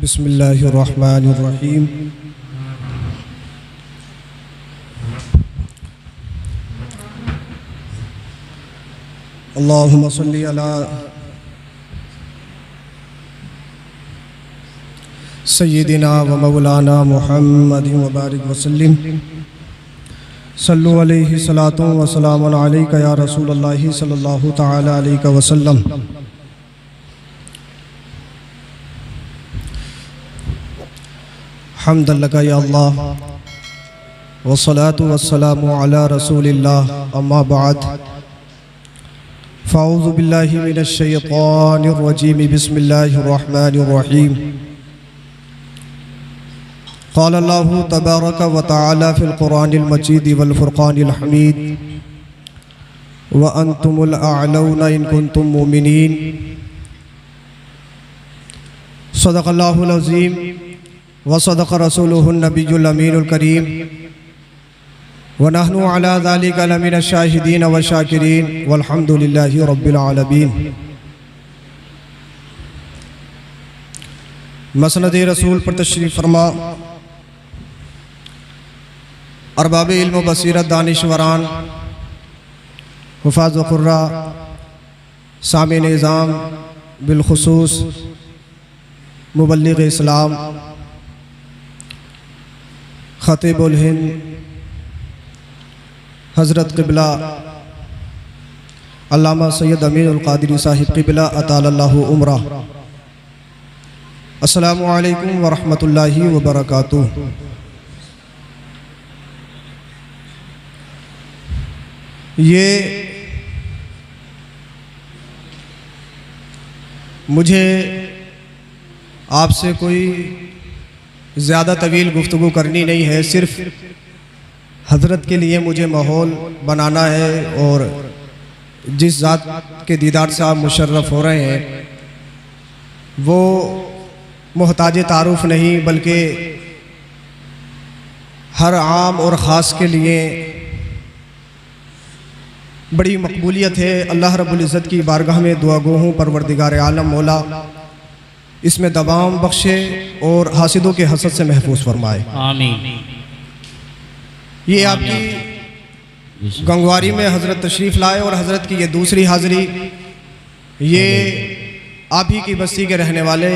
बिस्मिल्लाहिर्रहमानिर्रहीम। अल्लाहुम्मा सल्ली अला सय्यिदिना व मौलाना मुहम्मदिन व बारिक वसल्लिम। सल्लु अलैहि सलातु व सलामुन अलैका या रसूलल्लाहि सल्लल्लाहु तआला अलैहि वसल्लम। हम्दुलिल्लाह या अल्लाह वस्सलातु वस्सलामु अला रसूलिल्लाह, अम्मा बाद। फ़अऊज़ु बिल्लाहि मिनश शैतानिर रजीम, बिस्मिल्लाहिर रहमानिर रहीम। क़ाल अल्लाहु तबारक व तआला फ़िल क़ुरानिल मजीद वल फ़ुरक़ानिल हमीद व अंतुमुल अअलौना इन कुंतुम मुमिनीन। सदक़ल्लाहुल अज़ीम व सदक़ रसूलुहुन नबियुल अमीनुल करीम व नहनु अला ज़ालिका लमिनश शाहिदीन व शाकिरीन वल्हम्दुलिल्लाहि रब्बिल आलमीन। मसनद-ए रसूल पर तशरीफ़ फरमा। अरबाब इल्म व बसीरत, दानिशवरान, हुफ़ाज़ व क़ुर्रा, सामिन निज़ाम, बिलख़ुसूस मुबल्लिग़ इस्लाम, ख़तीबुल हिंद हज़रत क़िबला अल्लामा सैयद अमीनुल क़ादिरी साहिब क़िबला अतालल्लाहु उम्रह। अस्सलामु अलैकुम व रहमतुल्लाहि व बरकातुहू। ये मुझे आपसे कोई ज़्यादा तवील गुफ्तगू करनी नहीं है, सिर्फ़ हज़रत के लिए मुझे माहौल बनाना है और जिस ज़ात के दीदार से आप मुशर्रफ़ हो रहे हैं वो मोहताज तारुफ़ नहीं बल्कि हर आम और ख़ास के लिए बड़ी मकबूलियत है। अल्लाह रब्बुल इज़्ज़त की बारगाह में दुआ गो हूँ, परवरदिगार आलम मौला इसमें दवाम बख्शे और हासिदों के हसद से महफूज फरमाए, आमीन। ये आपकी गंगवारी में हज़रत तशरीफ़ लाए और हज़रत की ये दूसरी हाज़री, ये आप ही की बस्ती के रहने वाले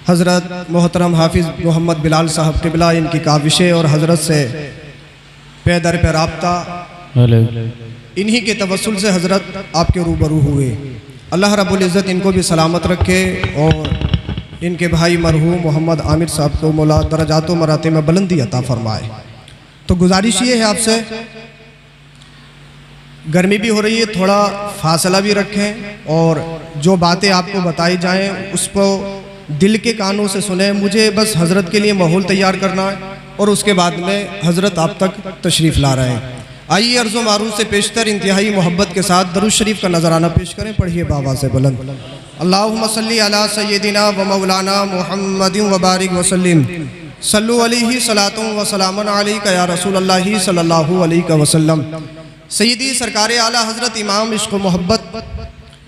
हज़रत मोहतरम हाफिज़ मोहम्मद बिलाल साहब क़िबला, इनकी काविशें और हज़रत से पे दर पे राब्ता, इन्हीं के तवस्सुल से हज़रत आपके रूबरू हुए। अल्लाह रब्बुल इज़्ज़त इनको भी सलामत रखे और इनके भाई मरहूम मोहम्मद आमिर साहब को मौला दरजात व मरातब में बुलंदी अता फ़रमाए। तो गुजारिश ये है आपसे, गर्मी भी हो रही है, थोड़ा फासला भी रखें और जो बातें आपको बताई जाएं उसको दिल के कानों से सुने। मुझे बस हज़रत के लिए माहौल तैयार करना है और उसके बाद में हज़रत आप तक तशरीफ़ ला रहे हैं। आइए अर्ज़ो मारूफ़ से पेशतर इंतहाई मोहब्बत के साथ दरूद शरीफ का नजराना पेश करें। पढ़िए बाबा से बुलंद। अल्लाहुम्मा सल्ली अला सय्यिदिना व मौलाना मुहम्मदिन व बारिक वसल्लिम। सल्लु अलैहि सलातु व सलामुन अलैका या रसूलल्लाहि सल्लल्लाहु अलैहि वसल्लम। सय्यदी सरकार आला हज़रत इमाम इश्क़ व मोहब्बत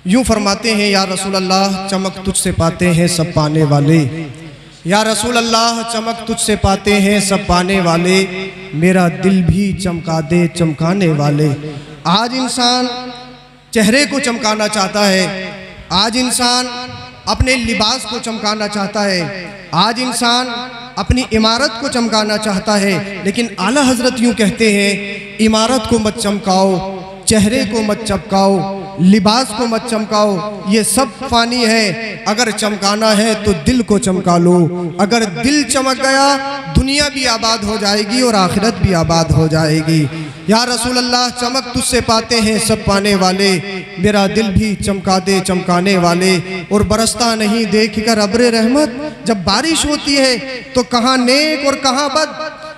यूँ फरमाते हैं, या रसूल अल्लाह चमक तुझसे पाते हैं सब पाने वाले, या रसूल अल्लाह चमक तुझसे पाते हैं सब पाने वाले, मेरा दिल भी चमका दे चमकाने वाले। आज इंसान चेहरे को चमकाना चाहता है, आज इंसान अपने लिबास को चमकाना चाहता है, आज इंसान अपनी इमारत को चमकाना चाहता है, लेकिन आला हज़रत यूँ कहते हैं, इमारत को मत चमकाओ, चेहरे को मत चमकाओ, लिबास को मत चमकाओ, ये सब फ़ानी है। अगर चमकाना है तो दिल को चमका लो। अगर दिल चमक गया दुनिया भी आबाद हो जाएगी और आखिरत भी आबाद हो जाएगी। या रसूल अल्लाह चमक तुझसे पाते हैं सब पाने वाले, मेरा दिल भी चमका दे चमकाने वाले। और बरसता नहीं देख कर अब्र रहमत, जब बारिश होती है तो कहाँ नेक और कहाँ बद,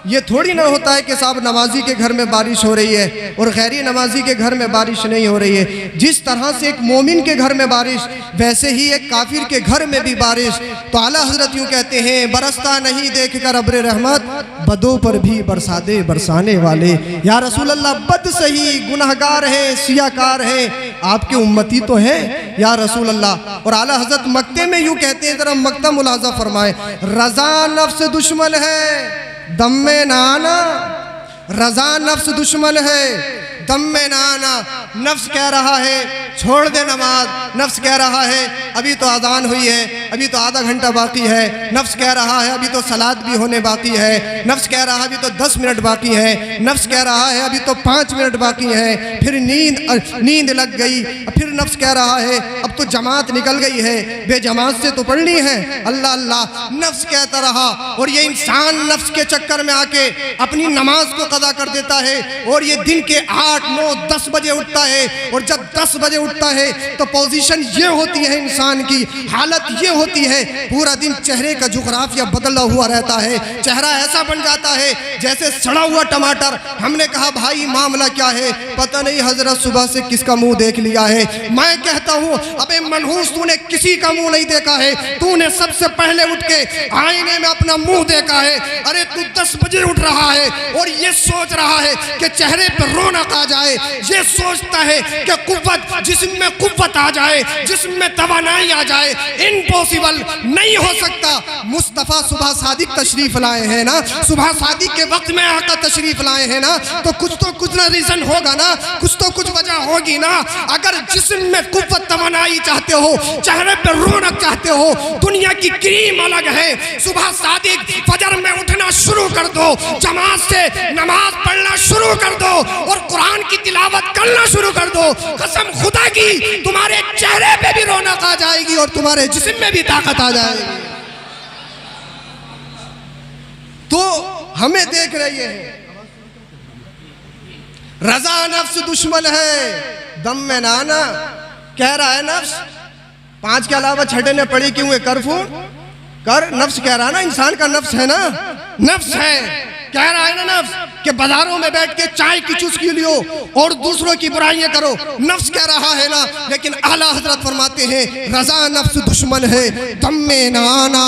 ये थोड़ी ना होता है कि साहब नमाजी के घर में बारिश हो रही है और गैरी नमाजी के घर में बारिश नहीं हो रही है। जिस तरह से एक मोमिन के घर में बारिश, वैसे ही एक काफिर के घर में भी बारिश। तो आला हजरत यूँ कहते हैं, बरसता नहीं देख कर अब्र रहमत, बदों पर भी बरसा दे बरसाने वाले। या रसूल अल्लाह, बद सही, गुनहगार हैं, सियाकार हैं, आपके उम्मती तो हैं या रसूल अल्लाह। और आला हजरत मक्ते में यूँ कहते हैं, जरा मक्ता मुलाजा फरमाए, रजा नफ्स दुश्मन है दम में ना आना, रजा नफ्स दुश्मन है दम में ना आना। नफ्स कह रहा है छोड़ दे नमाज, नफ्स कह रहा है अभी तो अजान हुई है, अभी तो आधा घंटा बाकी है, नफ्स कह रहा है अभी तो सलात भी होने बाकी है, नफ्स कह रहा है अभी तो 10 मिनट बाकी है, नफ्स कह रहा है अभी तो 5 मिनट बाकी है, फिर नींद लग गई, फिर नफ्स कह रहा है अब तो जमात निकल गई है, बेजमात से तो पढ़नी है, अल्लाह अल्लाह नफ्स कहता रहा। और ये इंसान नफ्स के चक्कर में आके अपनी नमाज को कदा कर देता है और ये दिन के 8, 9, 10 बजे उठता है। और जब 10 बजे उठता है तो पोजीशन ये होती है इंसान की, हालत ये होती है, पूरा दिन चेहरे का जुगराफिया बदला हुआ रहता है, चेहरा ऐसा बन जाता है जैसे सड़ा हुआ टमाटर। हमने कहा भाई मामला क्या है? पता नहीं हजरत, सुबह से किसका मुंह देख लिया है। मैं कहता हूँ अबे मनहूस, तूने किसी का मुंह नहीं देखा है, तूने सबसे पहले उठ के आईने में अपना मुंह देखा है। अरे तू 10 बजे उठ रहा है और ये सोच रहा है कि चेहरे पर रौनक आ जाए, ये सोचता है कि कुव्वत, जिस्म में कुव्वत आ जाए, जिस्म में तवानाई आ जाए। इम्पॉसिबल, नहीं हो सकता। मुस्तफ़ा सुबह सादिक तशरीफ लाए हैं ना, सुबह सादिक के वक्त में आका तशरीफ लाए हैं ना, तो कुछ ना रीजन होगा ना, कुछ वजह होगी ना। अगर जिस्म में कुव्वत तवानाई चाहते हो, चेहरे पे रौनक चाहते हो, दुनिया की क्रीम अलग है। सुबह सादिक फजर में उठना शुरू कर दो, जमात से नमाज पढ़ना शुरू कर दो और कुरान की तिलावत करना शुरू कर दो। कसम खुदा की तुम्हारे चेहरे पे भी रौनक आ जाएगी और तुम्हारे जिस्म में भी ताकत आ जाएगी। तो हमें देख रही है, रजा नफ्स दुश्मन है दम में ना आना, कह रहा है नफ्स। 5 के अलावा छठे ने पढ़ी क्यों है? कर नफ्स कह रहा है ना, इंसान का नफ्स है ना, नफ्स है, कह रहा है ना नफ्स कि बाजारों में बैठ के चाय की चुस्की लियो और दूसरों की बुराइयां करो, नफ्स कह रहा है ना। लेकिन आला हजरत फरमाते हैं रजा नफ्स दुश्मन है दम में ना आना।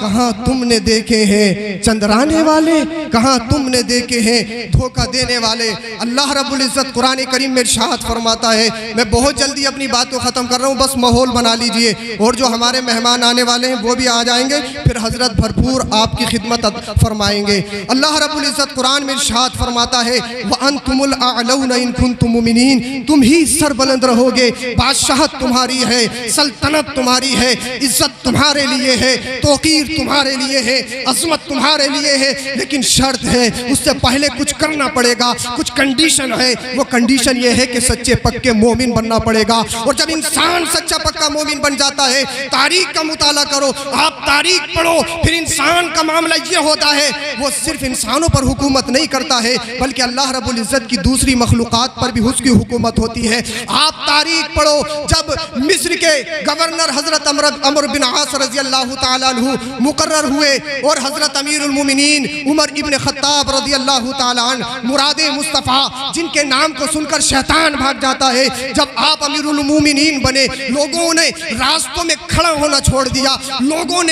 कहाँ तुमने देखे हैं चंद्राने वाले, कहाँ तुमने देखे हैं धोखा देने वाले। अल्लाह रब्बुल इज्जत कुरान करीम में इरशाद फरमाता है, मैं बहुत जल्दी अपनी बात को ख़त्म कर रहा हूँ, बस माहौल बना लीजिए और जो हमारे मेहमान आने वाले हैं वो भी आ जाएंगे, फिर हजरत भरपूर आपकी खिदमत फरमाएंगे। अल्लाह रब्बुल इज्जत कुरान में इरशाद फरमाता है व अंतुमुल अअलौना इन कुंतुम मुमिनीन, तुम ही सरबुलंद रहोगे, बादशाहत तुम्हारी है, सल्तनत तुम्हारी है, इज्जत तुम्हारे लिए है, तौकीर तुम्हारे लिए है, अजमत तुम्हारे लिए है। लेकिन शर्त है, उससे पहले कुछ करना पड़ेगा, कुछ कंडीशन है। वो कंडीशन ये है कि सच्चे पक्के मोमिन बनना पड़ेगा। और जब इंसान सच्चा पक्का मोमिन बन जाता है, तारीख का मुताला करो, आप तारीख पढ़ो, फिर इंसान का मामला ये होता है वो सिर्फ इंसानों पर हुकूमत नहीं करता है, बल्कि अल्लाह रब्बुल इज्जत की दूसरी मखलूकात पर भी उसकी हुकूमत होती है। आप तारीख पढ़ो, जब मिस्र के गवर्नर हजरत अमर बिन आस रज़ी अल्लाह तआला अन्हु मुकर्रर हुए और हजरत अमीरुल मोमिनीन उमर इब्न खत्ताब रज़ी अल्लाह तआला अन्हु मुरादे मुस्तफ़ा, जिनके नाम को सुनकर शैतान भाग जाता है, जब आप अमीरुल मोमिनीन बने, लोगों ने रास्तों में खड़ा होना छोड़ दिया, लोगों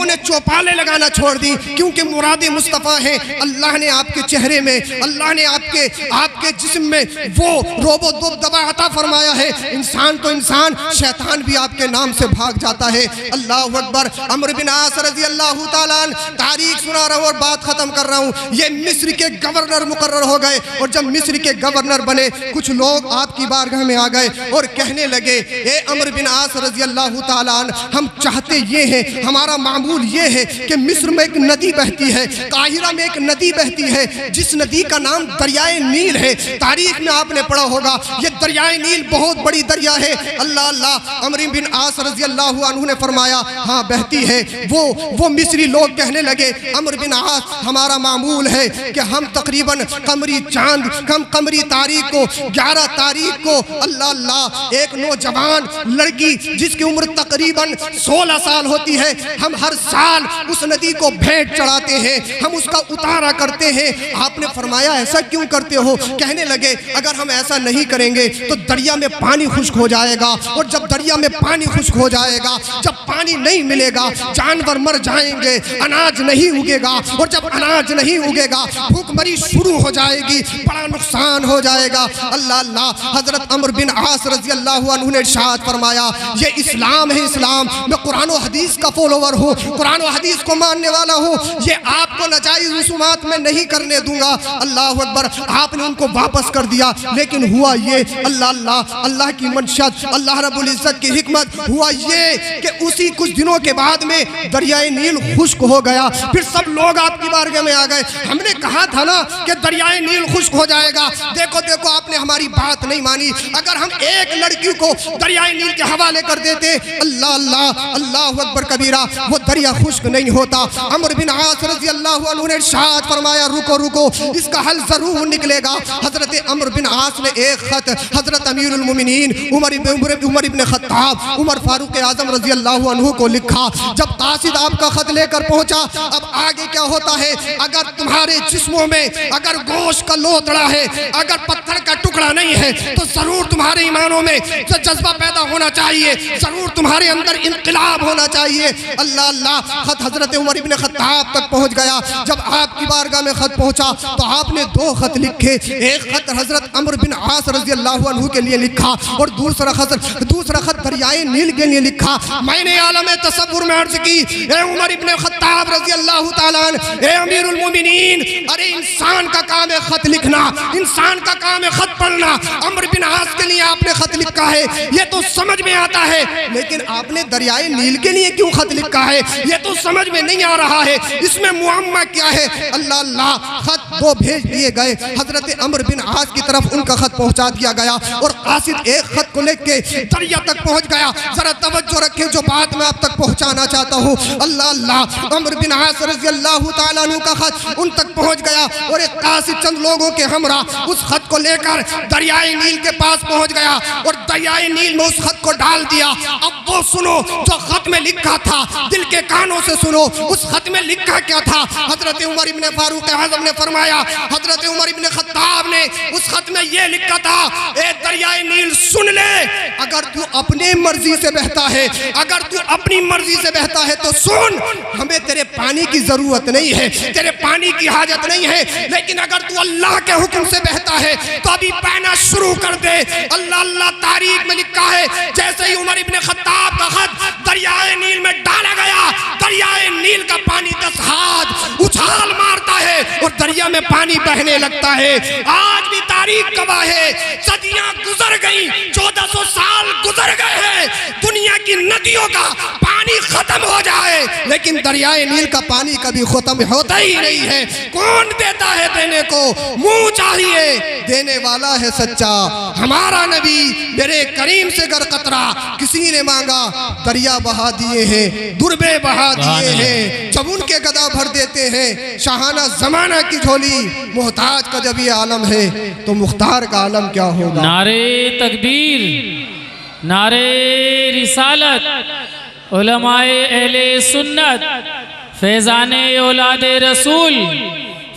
ने चौपाले लगाना छोड़ दी, क्योंकि मुरादे मुस्तफ़ा है। अल्लाह ने आपके चेहरे में, अल्लाह ने आपके जिस्म में वो रोबो दबा अता फरमाया है। इंसान तो इंसान, शैतान भी आपके नाम से भाग जाता है। अल्लाह अकबर। अमर बिन आस रज़ी अल्लाह तआला अन्हु, तारीख सुना रहा हूँ और बात खत्म कर रहा हूँ। ये मिस्र के गवर्नर मुकर्रर हो गए और जब मिस्र के गवर्नर बने, कुछ लोग आपकी बारगाह में आ गए और कहने लगे, ए अमर बिन आस रज़ी अल्लाह तआला अन्हु, हम चाहते ये हैं, हमारा मामूल ये है कि मिस्र में एक नदी बहती है, काहिरा में एक नदी बहती है, जिस नदी का नाम दरियाए नील है। तारीख में आपने पढ़ा होगा ये दरियाए नील बहुत बड़ी दरिया है। अल्लाह अल्लाह अमर बिन आस रज़ी अल्लाहु अन्हु ने फरमाया हाँ बहती है। वो मिस्री लोग कहने लगे अमर बिन आस हमारा मामूल है कि हम तकरीबन कमरी तारीख को 11 तारीख को अल्लाह अल्लाह एक नौजवान लड़की जिसकी उम्र तकरीबन 16 साल होती है, हम हर साल उस नदी को भेंट चढ़ाते हैं, हम उसका उतारा करते हैं। आपने फरमाया ऐसा क्यों करते हो? कहने लगे अगर हम ऐसा नहीं करेंगे तो दरिया में पानी खुश्क हो जाएगा, और जब दरिया में पानी खुश्क हो जाएगा, जब पानी नहीं मिलेगा जानवर मर जाएंगे, अनाज नहीं उगेगा, और जब अनाज नहीं उगेगा भूखमरी शुरू हो जाएगी, बड़ा नुकसान हो जाएगा। अल्लाह अल्लाह हजरत अमर बिन आस रज़ी अल्लाहु अन्हु ने इरशाद फरमाया ये इस्लाम है, इस्लाम। मैं कुरान और हदीस का फॉलोवर हूँ, कुरान और हदीस को मानने वाला हूँ, ये आपको नाजायज़ रसूमात में नहीं करने दूंगा। अल्लाह अकबर। आपने उनको वापस कर दिया, लेकिन हुआ ये अल्लाह अल्लाह अल्लाह की मंशत, अल्लाह रब्बुल इज़्ज़त की हिकमत, हुआ ये कि उसी कुछ दिनों के बाद में दरियाए नील खुश्क हो गया। फिर सब लोग आपकी बारगाह में आ गए। हमने कहा था ना कि दरियाए नील खुश्क हो जाएगा, देखो देखो आपने हमारी बात नहीं मानी। अगर हम एक लड़की को दरियाए नील के हवाले कर देते, अल्लाह अल्लाह अल्लाह अकबर कबीरा, वो दरिया खुश्क नहीं होता। अमर बिन आस रज़ी अल्लाहु अन्हु ने इरशाद फरमाया रुको रुको, इसका हल जरूर निकलेगा। हजरत अमर बिन आस ने एक खत हजरत अमीरुल मोमिनीन उमर इब्न खत्ताब उमर फारूक आजम रज़ी अल्लाहु अन्हु को लिखा। जब कासिद आपका खत लेकर पहुंचा, अब आगे क्या होता है? अगर तुम्हारे जिस्मों में अगर गोश्त का लोथड़ा है, अगर पत्थर का टुकड़ा नहीं है, तो जरूर तुम्हारे ईमानों में जज्बा पैदा होना चाहिए, जरूर तुम्हारे अंदर इनकलाब होना चाहिए। अल्लाह अल्लाह। खत हजरत उमर इब्न खत्ताब तक पहुंच गया। जब आपकी बारगाह में खत पहुंचा तो आपने 2 खत लिखे। एक खत हजरत अमर बिन आस रज़ी अल्लाहु अन्हु के लिए लिखा, और दूसरा खत दरियाए नील के लिए लिखा। मैंने आलम तसव्वुर में अर्ज की, ए उमर इब्न खत्ताब रज़ी अल्लाहु ताला अन्हु, ए अमीरुल मोमिनीन, अरे इंसान का काम है खत लिखना, इंसान का काम है खत पढ़ना। अमर बिन आस के लिए आपने खत लिखा है, ये तो समझ में आता है, लेकिन आपने दरियाए नील के लिए क्यों खत लिखा है, ये तो समझ में नहीं आ रहा है, इसमें मुअम्मा क्या है? अल्लाह अल्लाह। खत 2 भेज दिए गए। हजरत अमर बिन आस की तरफ उनका खत पहुंचा दिया गया, और कासिद एक खत को लेके दरिया तक पहुंच गया। जरा तवज्जो रखें जो बात मैं आप तक पहुंचाना चाहता हूँ। अल्लाह अल्लाह। अमर बिन आस रज़ी अल्लाहु ताला अन्हु का खत उन तक पहुंच गया, और एक कासिद चंद लोगों के हमरा उस खत को लेकर दरियाए नील के पास पहुंच गया, और दरियाए नील में उस खत को डाल दिया। अब वो सुनो जो खत में लिखा था, दिल के कानों से सुनो। उस खत में लिखा क्या था? हजरत उमर इब्न फारूक आज़म ने फरमाया, हजरत उमर इब्न खत्ताब ने उस खत में ये लिखा था, ए दरियाए नील सुन ले, अगर तू अपने मर्जी से बहता है, अगर तू अपनी मर्जी से बहता है तो सुन, हमें तेरे पानी की जरूरत नहीं है, तेरे पानी की हाजत नहीं है, लेकिन अगर तू अल्लाह के हुक्म से बहता है तो अभी बहना शुरू कर दे। अल्लाह अल्लाह। तारीख में लिखा है जैसे ही उमर इब्न खत्ताब का खत दरियाए नील में डाला गया, दरियाए नील का पानी 10 हाथ उछाल मारता है और दरिया में पानी बहने लगता है। आज भी तारीख गवाह है, सदियां गुजर गई, 1400 साल गुजर गए हैं, दुनिया की नदियों का पानी खत्म हो जाए, लेकिन दरियाए नील का पानी कभी खत्म होता ही नहीं है। कौन देता है देने को? मुंह चाहिए, देने वाला है सच्चा हमारा नबी। मेरे करीम से गर कतरा किसी ने मांगा, दरिया बहा दिए हैं, दुर्बे बहा दिए हैं, जब उनके गदा भर देते हैं शाहाना जमाना की झोली। मोहताज का जब ये आलम है तो मुख्तार का आलम क्या होगा? नारे तकबीर, नारे रिसालत, उलमाए अहले सुन्नत, फैज़ाने औलादे रसूल,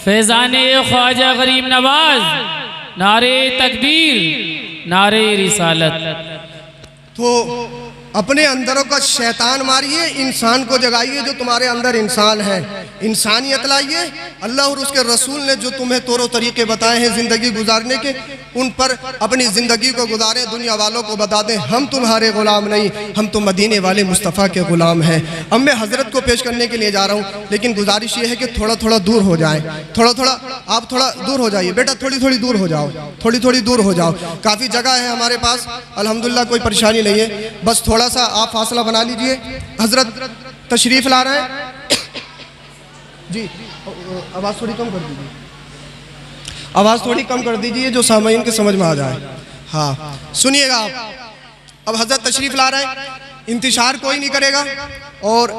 फैज़ाने ख्वाजा गरीब नवाज, नारे तकबीर, नारे रिसालत। तो अपने अंदरों का शैतान मारिए, इंसान को जगाइए जो तुम्हारे अंदर इंसान है, इंसानियत लाइए। अल्लाह और उसके रसूल ने जो तुम्हें तौर तरीके बताए हैं ज़िंदगी गुजारने के, उन पर अपनी ज़िंदगी को गुजारें। दुनिया वालों को बता दें हम तुम्हारे ग़ुलाम नहीं, हम तो मदीने वाले मुस्तफ़ा के ग़ुलाम हैं। अब मैं हज़रत को पेश करने के लिए जा रहा हूँ, लेकिन गुजारिश ये है कि थोड़ा थोड़ा दूर हो जाएँ, थोड़ा थोड़ा आप थोड़ा दूर हो जाइए। बेटा थोड़ी थोड़ी दूर हो जाओ, थोड़ी थोड़ी दूर हो जाओ। काफ़ी जगह है हमारे पास, अल्हम्दुलिल्लाह कोई परेशानी नहीं है, बस थोड़ा सा आप फासला बना लीजिए। हजरत तशरीफ ला रहे हैं जी, आवाज़ थोड़ी कम कर दीजिए। आवाज़ थोड़ी कम कर दीजिए जो सामाईन के समझ में आ जाए। हाँ सुनिएगा आप। अब हजरत तशरीफ़ ला रहे हैं, इंतशार कोई नहीं करेगा और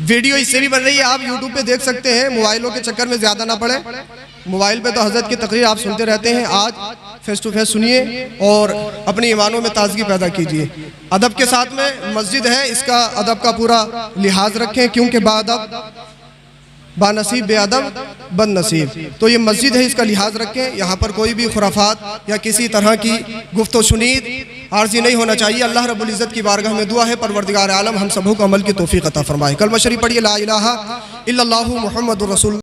वीडियो इससे भी बन रही है, आप यूट्यूब पे देख सकते हैं। मोबाइलों के चक्कर में ज़्यादा ना पड़े, मोबाइल पे तो हजरत की तकरीर आप सुनते रहते हैं। आज फेस टू फेस सुनिए और अपनी ईमानों में ताजगी पैदा कीजिए। अदब के साथ में मस्जिद है, इसका अदब का पूरा लिहाज रखें, क्योंकि बाअदब बानसीब बेअदब बदनसीब। तो ये मस्जिद है, इसका लिहाज रखें। यहाँ पर कोई भी खुराफात या किसी तरह की गुफ्तो शुनीद आर्जी नहीं होना चाहिए। अल्लाह रब्बुल इज़्ज़त की बारगाह में दुआ है, परवरदिगार आलम हम सबों को अमल की तौफीक अता फरमाए। कलमा शरीफ पढ़िए, ला इलाहा इल्लल्लाहु मुहम्मदुर रसूल।